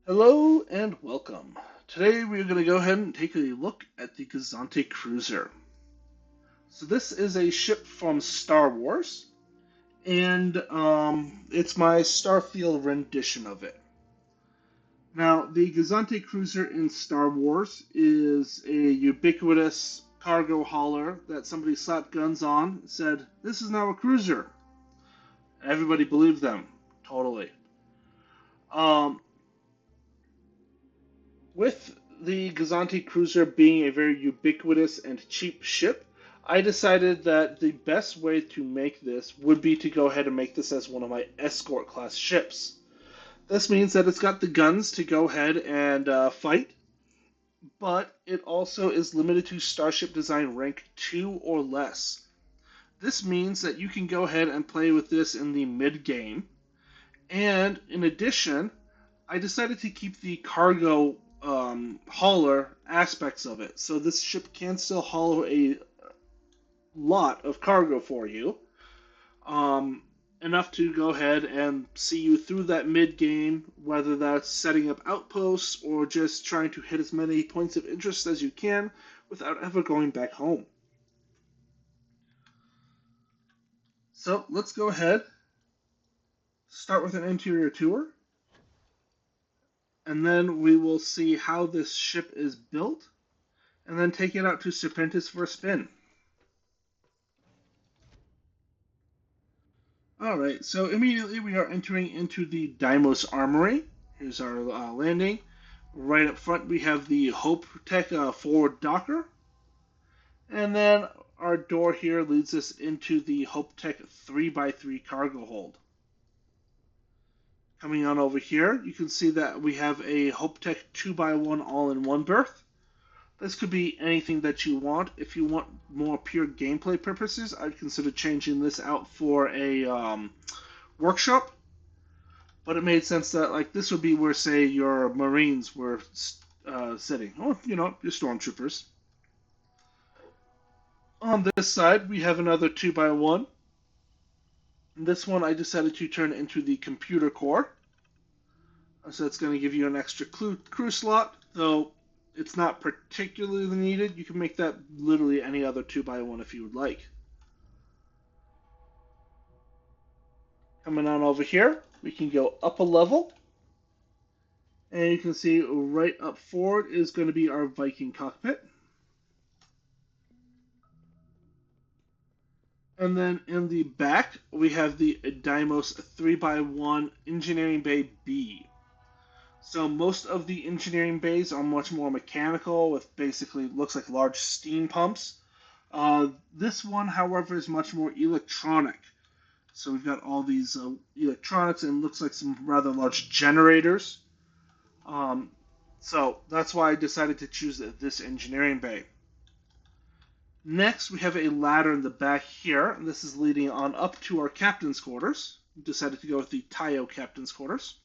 Hello and welcome. Today we're going to go ahead and take a look at the Gozanti Cruiser. So this is a ship from Star Wars, and it's my Starfield rendition of it. Now, the Gozanti Cruiser in Star Wars is a ubiquitous cargo hauler that somebody slapped guns on and said, "This is now a cruiser." Everybody believed them, totally. Um, With the Gozanti Cruiser being a very ubiquitous and cheap ship, I decided that the best way to make this would be to go ahead and make this as one of my Escort class ships. This means that it's got the guns to go ahead and fight, but it also is limited to Starship Design rank 2 or less. This means that you can go ahead and play with this in the mid game, and in addition, I decided to keep the cargo hauler aspects of it. So this ship can still haul a lot of cargo for you, um, enough to go ahead and see you through that mid game, whether that's setting up outposts or just trying to hit as many points of interest as you can without ever going back home. So let's go ahead, start with an interior tour, and then we will see how this ship is built, and then take it out to Serpentis for a spin. All right, so immediately we are entering into the Deimos Armory. Here's our landing. Right up front, we have the Hope Tech forward docker, and then our door here leads us into the Hope Tech 3x3 cargo hold. Coming on over here, you can see that we have a Hope Tech 2x1 all-in-one berth. This could be anything that you want. If you want more pure gameplay purposes, I'd consider changing this out for a workshop. But it made sense that like this would be where, say, your Marines were sitting, or your stormtroopers. On this side, we have another 2x1. This one I decided to turn into the computer core, so it's going to give you an extra crew slot, though it's not particularly needed. You can make that literally any other 2x1 if you would like. Coming on over here, we can go up a level, and you can see right up forward is going to be our Viking cockpit. And then in the back, we have the Deimos 3x1 Engineering Bay B. So most of the engineering bays are much more mechanical with basically looks like large steam pumps. This one, however, is much more electronic. So we've got all these electronics and looks like some rather large generators. Um, so that's why I decided to choose this engineering bay. Next, we have a ladder in the back here, and this is leading on up to our captain's quarters. We decided to go with the Tayo captain's quarters.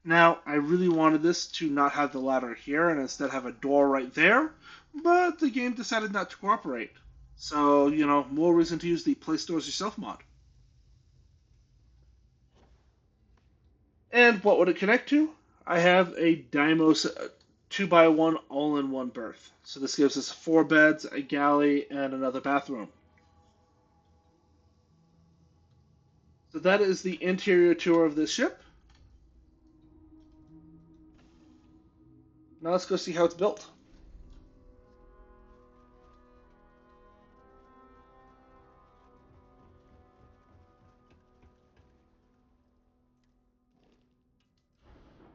Now, I really wanted this to not have the ladder here and instead have a door right there, but the game decided not to cooperate. So, more reason to use the Play Stores Yourself mod. And what would it connect to? I have a Deimos 2x1 all-in-one berth. So this gives us 4 beds, a galley, and another bathroom. So that is the interior tour of this ship. Now let's go see how it's built.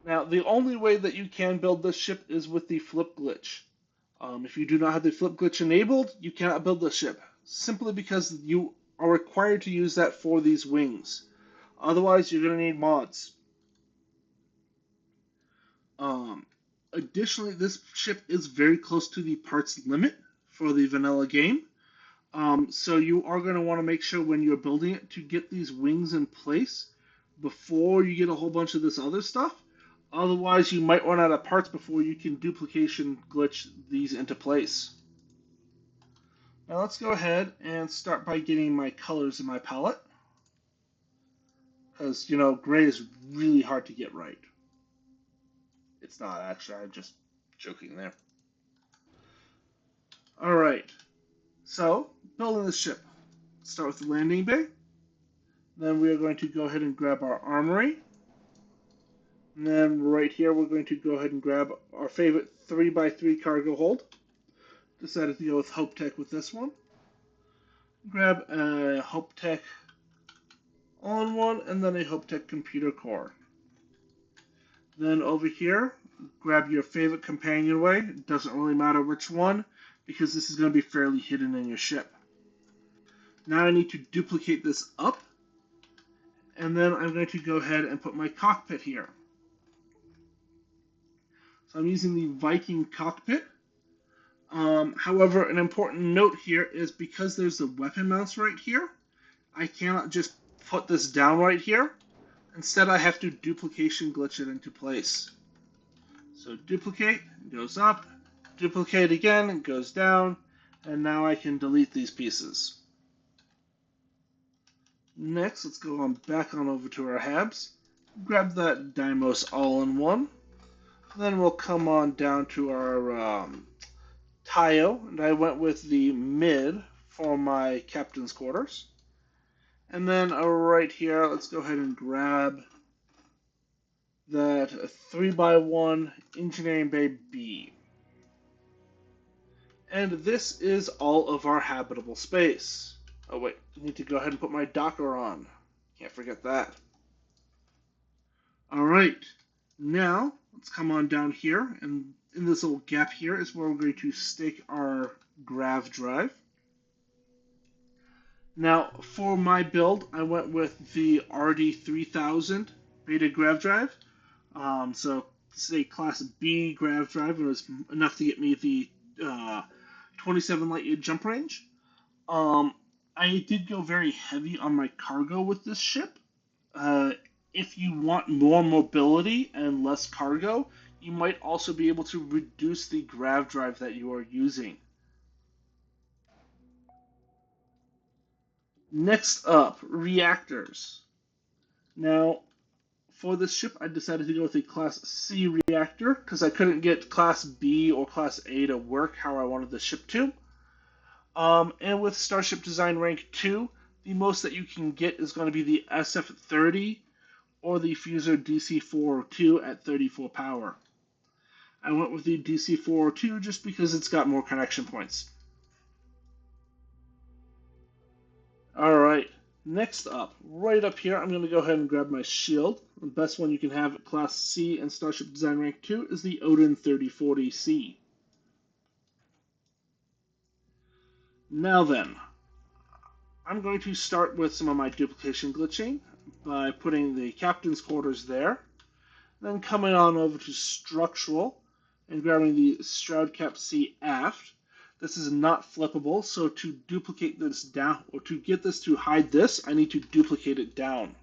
Now, the only way that you can build this ship is with the flip glitch. If you do not have the flip glitch enabled, you cannot build this ship, simply because you are required to use that for these wings. Otherwise, you're going to need mods. Um, Additionally, this ship is very close to the parts limit for the vanilla game. So you are going to want to make sure when you're building it to get these wings in place before you get a whole bunch of this other stuff. Otherwise, you might run out of parts before you can duplication glitch these into place. Now let's go ahead and start by getting my colors in my palette. Because, gray is really hard to get right. It's not actually, I'm just joking there. Alright, so building the ship. Start with the landing bay. Then we are going to go ahead and grab our armory. And then right here we're going to go ahead and grab our favorite 3x3 cargo hold. Decided to go with Hope Tech with this one. Grab a Hope Tech all-in-one and then a Hope Tech computer core. Then over here, grab your favorite companionway. It doesn't really matter which one because this is going to be fairly hidden in your ship. Now I need to duplicate this up, and then I'm going to go ahead and put my cockpit here. So I'm using the Viking cockpit. However, an important note here is because there's the weapon mounts right here, I cannot just put this down right here. Instead, I have to duplication glitch it into place. So duplicate, goes up, duplicate again, it goes down, and now I can delete these pieces. Next, let's go on back on over to our habs. Grab that Deimos all-in-one. Then we'll come on down to our Tayo, and I went with the mid for my captain's quarters. And then right here, let's go ahead and grab that 3x1 Engineering Bay B. And this is all of our habitable space. Oh wait, I need to go ahead and put my docker on. Can't forget that. Alright, now let's come on down here, and in this little gap here is where we're going to stake our grav drive. Now, for my build, I went with the RD3000 beta grav drive. So this is a Class B grav drive. It was enough to get me the 27 light year jump range. I did go very heavy on my cargo with this ship. If you want more mobility and less cargo, you might also be able to reduce the grav drive that you are using. Next up, reactors. Now, for this ship, I decided to go with a Class C reactor because I couldn't get Class B or Class A to work how I wanted the ship to. And with Starship Design Rank 2, the most that you can get is going to be the SF-30 or the Fuser DC-402 at 34 power. I went with the DC-402 just because it's got more connection points. Alright, next up, right up here, I'm going to go ahead and grab my shield. The best one you can have at Class C and Starship Design Rank 2 is the Odin 3040C. Now then, I'm going to start with some of my duplication glitching by putting the captain's quarters there, then coming on over to structural and grabbing the Stroud Cap C aft. This is not flippable, so to duplicate this down, or to get this to hide this, I need to duplicate it down.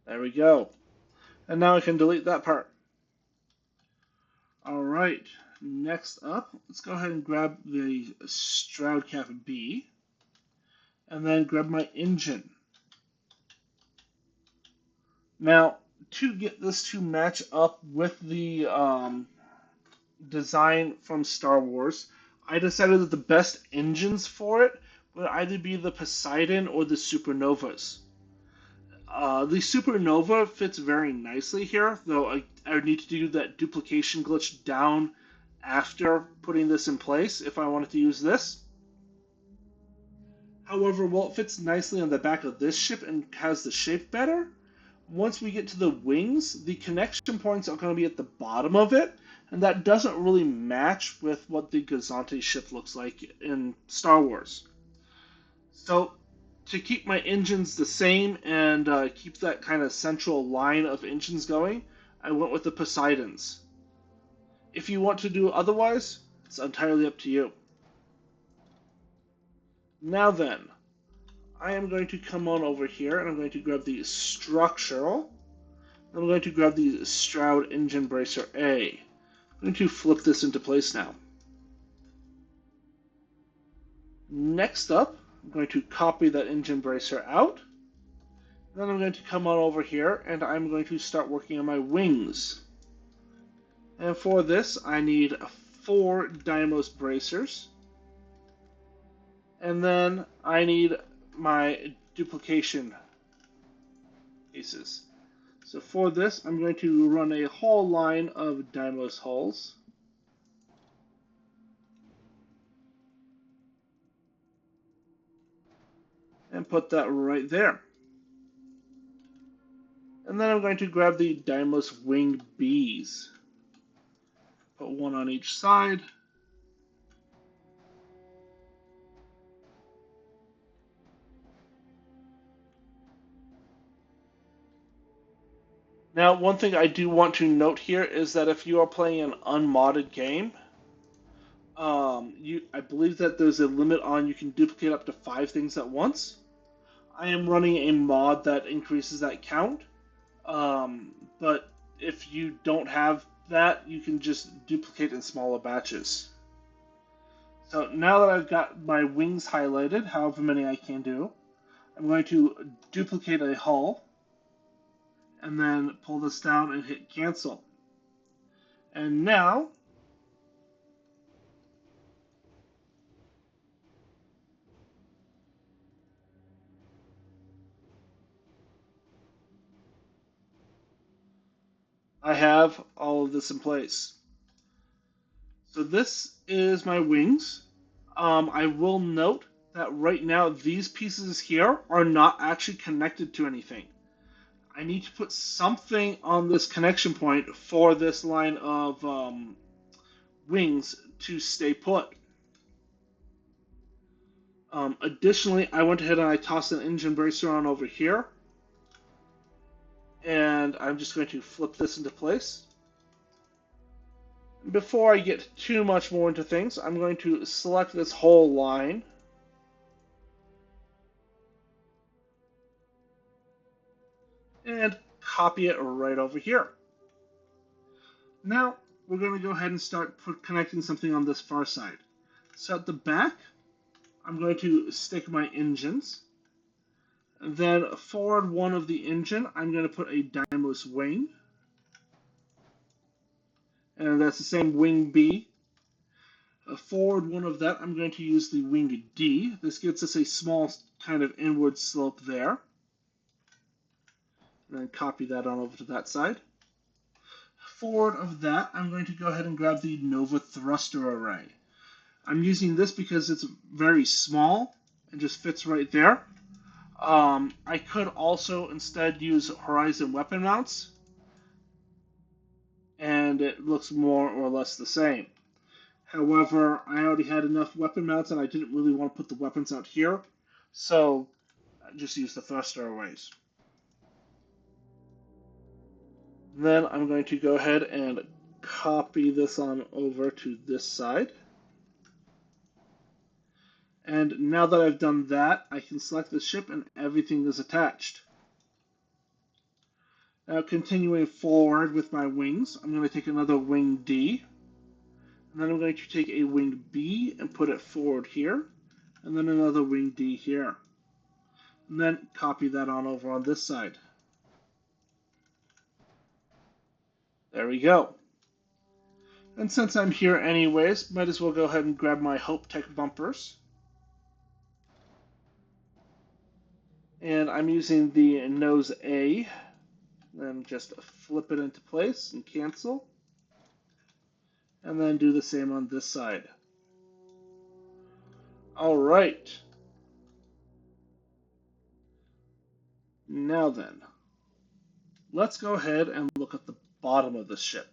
There we go. And now I can delete that part. Alright, next up, let's go ahead and grab the Stroud Cap B, and then grab my engine. Now, to get this to match up with the design from Star Wars, I decided that the best engines for it would either be the Poseidon or the Supernovas. The Supernova fits very nicely here, though I would need to do that duplication glitch down after putting this in place if I wanted to use this. However, while it fits nicely on the back of this ship and has the shape better, once we get to the wings, the connection points are going to be at the bottom of it, and that doesn't really match with what the Gozanti ship looks like in Star Wars. So, to keep my engines the same and keep that kind of central line of engines going, I went with the Poseidons. If you want to do otherwise, it's entirely up to you. Now then, I am going to come on over here and I'm going to grab the structural. I'm going to grab the Stroud Engine Bracer A. I'm going to flip this into place now. Next up, I'm going to copy that engine bracer out. Then I'm going to come on over here and I'm going to start working on my wings. And for this, I need 4 Dymos bracers. And then I need my duplication pieces. So for this, I'm going to run a whole line of Dymos hulls. And put that right there. And then I'm going to grab the Dymos winged bees. Put one on each side. Now, one thing I do want to note here is that if you are playing an unmodded game, I believe that there's a limit on you can duplicate up to 5 things at once. I am running a mod that increases that count, but if you don't have that, you can just duplicate in smaller batches. So now that I've got my wings highlighted, however many I can do, I'm going to duplicate a hull, and then pull this down and hit cancel. And now, I have all of this in place. So this is my wings. I will note that right now these pieces here are not actually connected to anything. I need to put something on this connection point for this line of wings to stay put. Additionally, I went ahead and I tossed an engine bracer on over here. And I'm just going to flip this into place. Before I get too much more into things, I'm going to select this whole line. And copy it right over here. Now, we're going to go ahead and start connecting something on this far side. So at the back, I'm going to stick my engines. And then forward one of the engine, I'm going to put a Dymos wing. And that's the same wing B. Forward one of that, I'm going to use the wing D. This gets us a small kind of inward slope there. And then copy that on over to that side. Forward of that, I'm going to go ahead and grab the Nova thruster array. I'm using this because it's very small and just fits right there. I could also instead use Horizon weapon mounts, and it looks more or less the same. However, I already had enough weapon mounts and I didn't really want to put the weapons out here, so I just use the thruster arrays. Then I'm going to go ahead and copy this on over to this side. And now that I've done that, I can select the ship and everything is attached. Now continuing forward with my wings, I'm going to take another wing D. And then I'm going to take a wing B and put it forward here. And then another wing D here. And then copy that on over on this side. There we go. And since I'm here anyways, might as well go ahead and grab my Hope Tech bumpers. And I'm using the nose A. Then just flip it into place and cancel. And then do the same on this side. All right. Now then, let's go ahead and look at the bottom of the ship.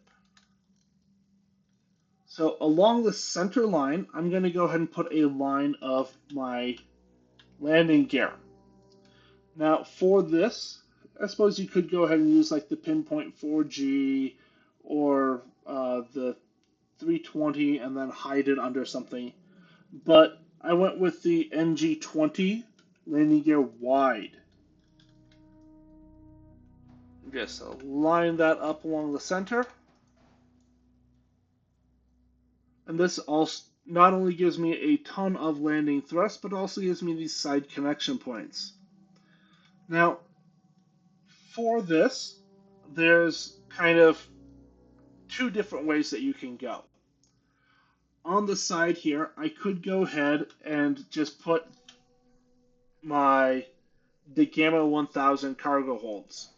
So along the center line, I'm going to go ahead and put a line of my landing gear. Now for this, I suppose you could go ahead and use like the Pinpoint 4G or the 320 and then hide it under something. But I went with the NG20 landing gear wide. Just line that up along the center. And this also not only gives me a ton of landing thrust, but also gives me these side connection points. Now, for this, there's kind of two different ways that you can go. On the side here, I could go ahead and just put my the Gamma 1000 cargo holds.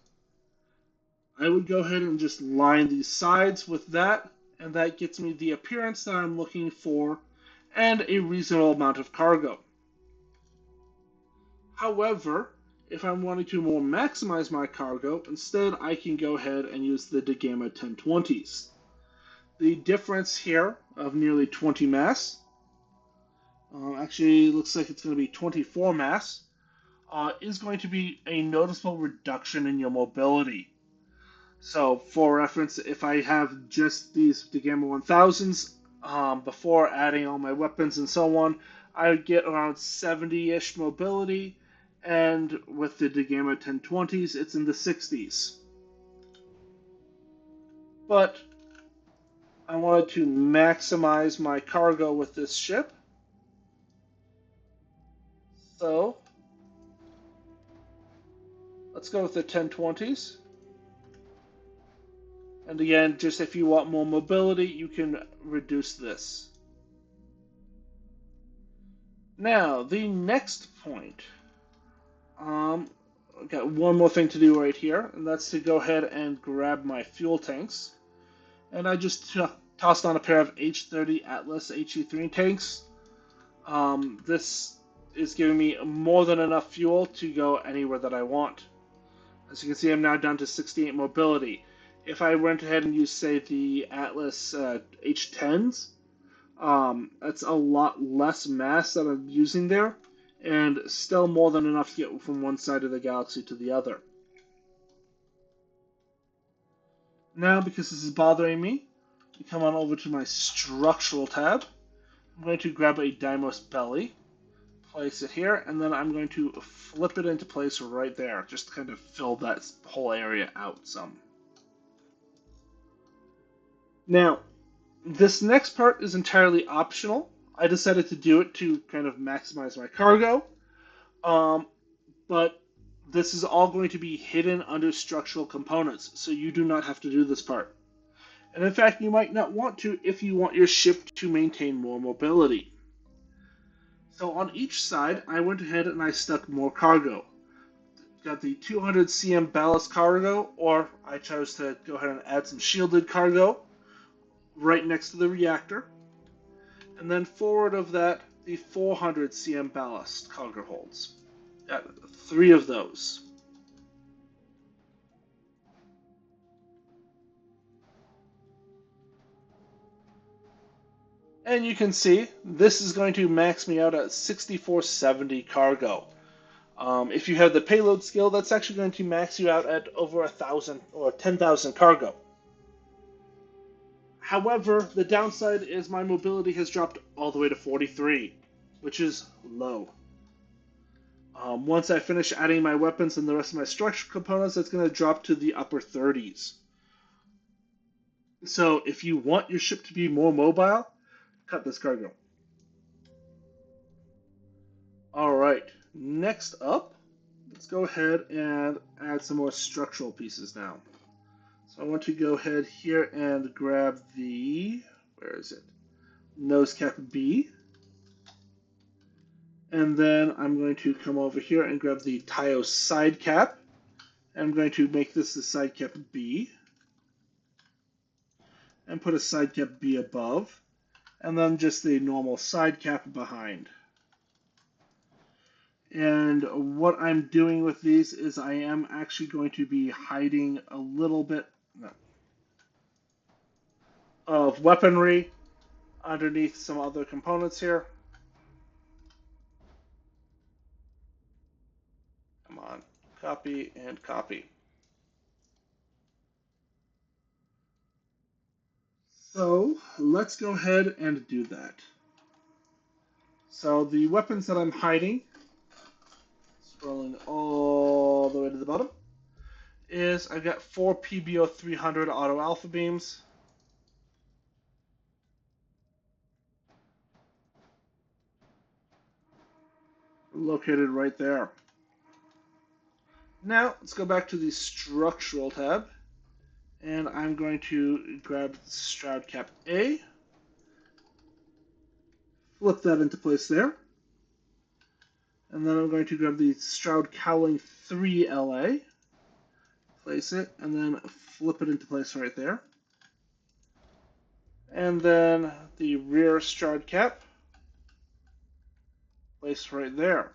I would go ahead and just line these sides with that, and that gets me the appearance that I'm looking for and a reasonable amount of cargo. However, if I'm wanting to more maximize my cargo, instead I can go ahead and use the Gamma 1020s. The difference here of nearly 20 mass, actually looks like it's going to be 24 mass, is going to be a noticeable reduction in your mobility. So, for reference, if I have just these Gamma 1000s, before adding all my weapons and so on, I would get around 70-ish mobility, and with the Gamma 1020s, it's in the 60s. But I wanted to maximize my cargo with this ship, so let's go with the 1020s. And again, just if you want more mobility, you can reduce this. Now, the next point. I've got one more thing to do right here, and that's to go ahead and grab my fuel tanks. And I just tossed on a pair of H30 Atlas HE3 tanks. This is giving me more than enough fuel to go anywhere that I want. As you can see, I'm now down to 68 mobility. If I went ahead and used, say, the Atlas H10s, that's a lot less mass that I'm using there, and still more than enough to get from one side of the galaxy to the other. Now, because this is bothering me, we come on over to my structural tab. I'm going to grab a Deimos belly, place it here, and then I'm going to flip it into place right there, just to kind of fill that whole area out some. Now, this next part is entirely optional. I decided to do it to kind of maximize my cargo, but this is all going to be hidden under structural components, so you do not have to do this part. And in fact, you might not want to if you want your ship to maintain more mobility. So on each side, I went ahead and I stuck more cargo. Got the 200 cm ballast cargo, or I chose to go ahead and add some shielded cargo right next to the reactor. And then forward of that, the 400 cm ballast cargo holds. Got 3 of those. And you can see, this is going to max me out at 6470 cargo. If you have the payload skill, that's actually going to max you out at over 1,000 or 10,000 cargo. However, the downside is my mobility has dropped all the way to 43, which is low. Once I finish adding my weapons and the rest of my structure components, it's going to drop to the upper 30s. So if you want your ship to be more mobile, cut this cargo. Alright, next up, let's go ahead and add some more structural pieces now. So I want to go ahead here and grab the, where is it? Nose cap B. And then I'm going to come over here and grab the Tayo side cap. I'm going to make this the side cap B. And put a side cap B above. And then just the normal side cap behind. And what I'm doing with these is I am actually going to be hiding a little bit of weaponry underneath some other components here. Come on, copy and copy. So let's go ahead and do that. So the weapons that I'm hiding, scrolling all the way to the bottom, is I've got 4 PBO 300 auto alpha beams. Located right there. Now let's go back to the structural tab, and I'm going to grab the Stroud Cap A, flip that into place there, and then I'm going to grab the Stroud Cowling 3 LA, place it, and then flip it into place right there. And then the rear Stroud Cap, place right there.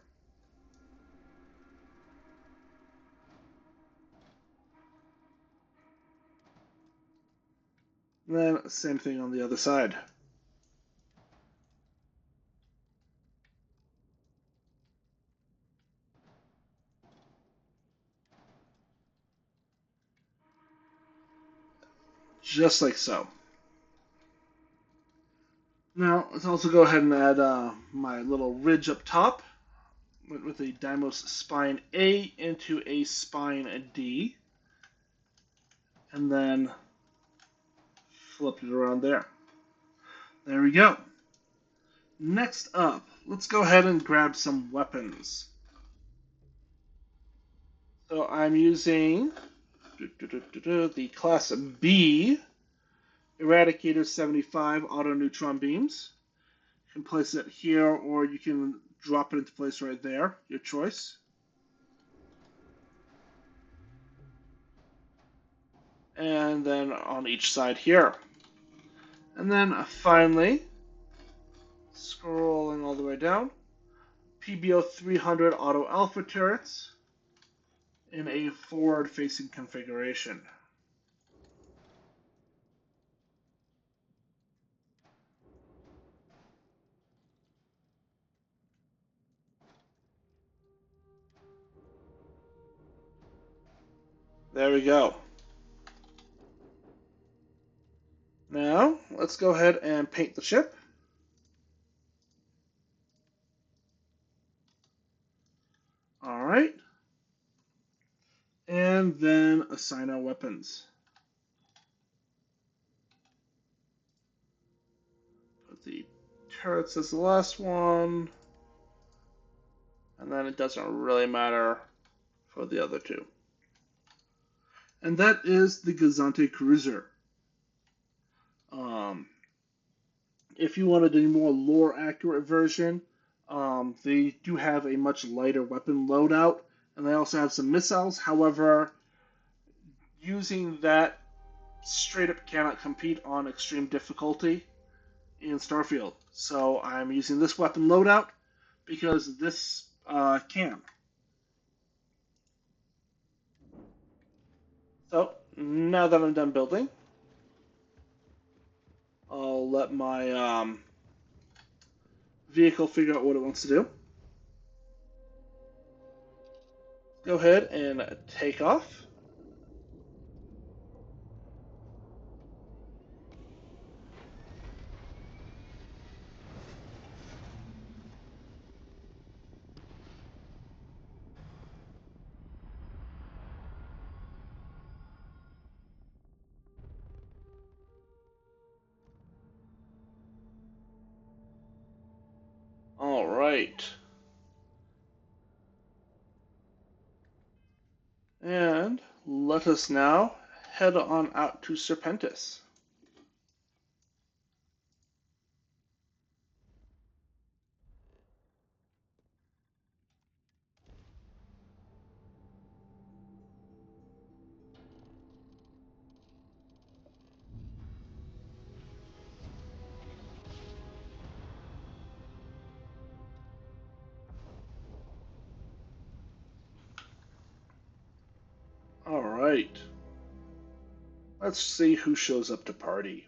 And then same thing on the other side. Just like so. Now, let's also go ahead and add my little ridge up top with a Deimos spine A into a spine D, and then flip it around there. There we go. Next up, let's go ahead and grab some weapons. So I'm using the Class B Eradicator 75 auto neutron beams. You can place it here, or you can drop it into place right there, your choice. And then on each side here. And then finally, scrolling all the way down, PBO 300 auto alpha turrets in a forward-facing configuration. There we go. Now, let's go ahead and paint the ship. All right. And then assign our weapons. Put the turrets as the last one. And then it doesn't really matter for the other two. And that is the Gozanti Cruiser. If you wanted a more lore accurate version, they do have a much lighter weapon loadout, and they also have some missiles. However, using that straight up cannot compete on extreme difficulty in Starfield. So I'm using this weapon loadout because this can. So now that I'm done building, I'll let my vehicle figure out what it wants to do. Go ahead and take off. All right. And let us now head on out to Serpentis. All right. Let's see who shows up to party.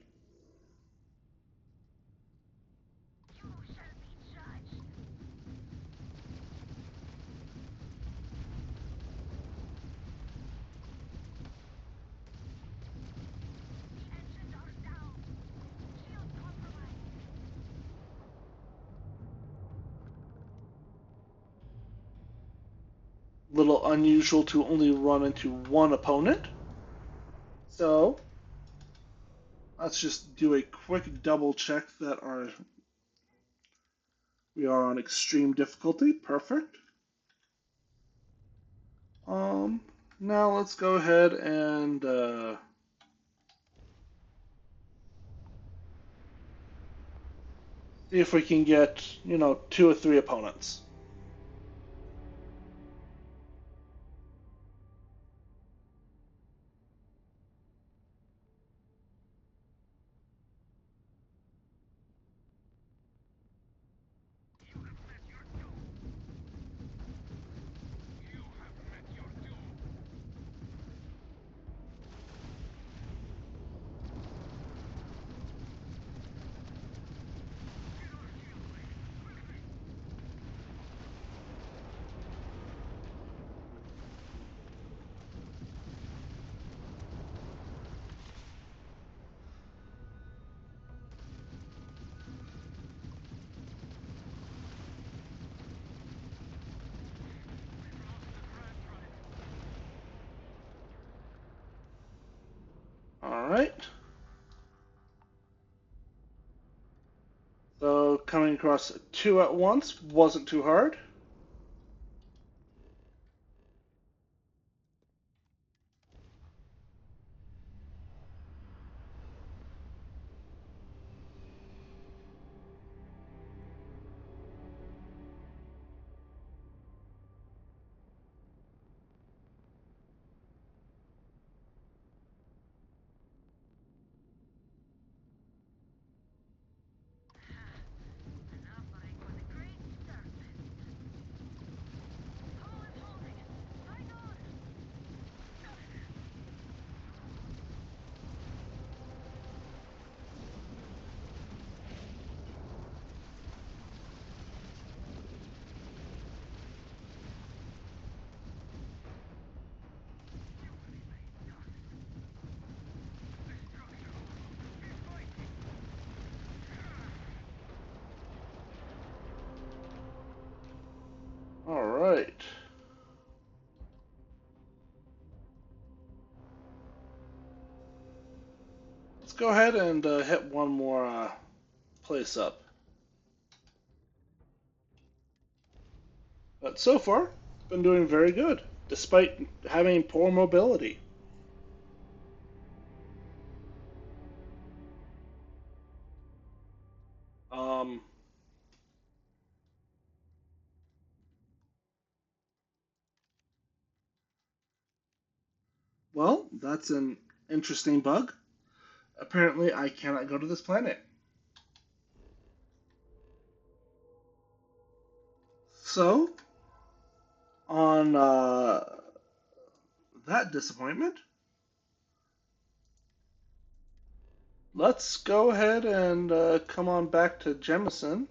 Little unusual to only run into one opponent. So let's just do a quick double check that we are on extreme difficulty. Perfect. Um, Now let's go ahead and see if we can get, 2 or 3 opponents. All right. So coming across 2 at once wasn't too hard. All right. Let's go ahead and hit one more place up. But so far, it's been doing very good, despite having poor mobility. Um, well, that's an interesting bug. Apparently, I cannot go to this planet. So, on that disappointment, let's go ahead and come on back to Jemison.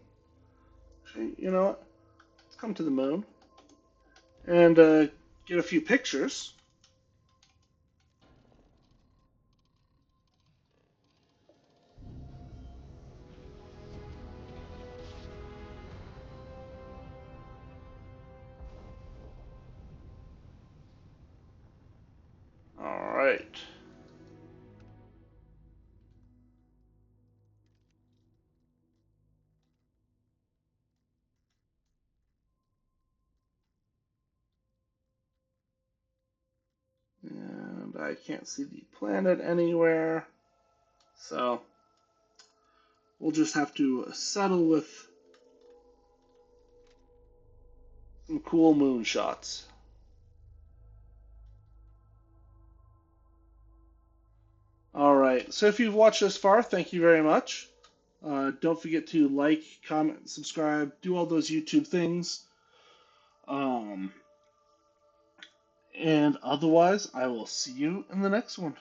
You know what? Let's come to the moon and get a few pictures. All right. And I can't see the planet anywhere. So we'll just have to settle with some cool moon shots. All right. So if you've watched this far, thank you very much. Don't forget to like, comment, subscribe, do all those YouTube things. Um, and otherwise, I will see you in the next one.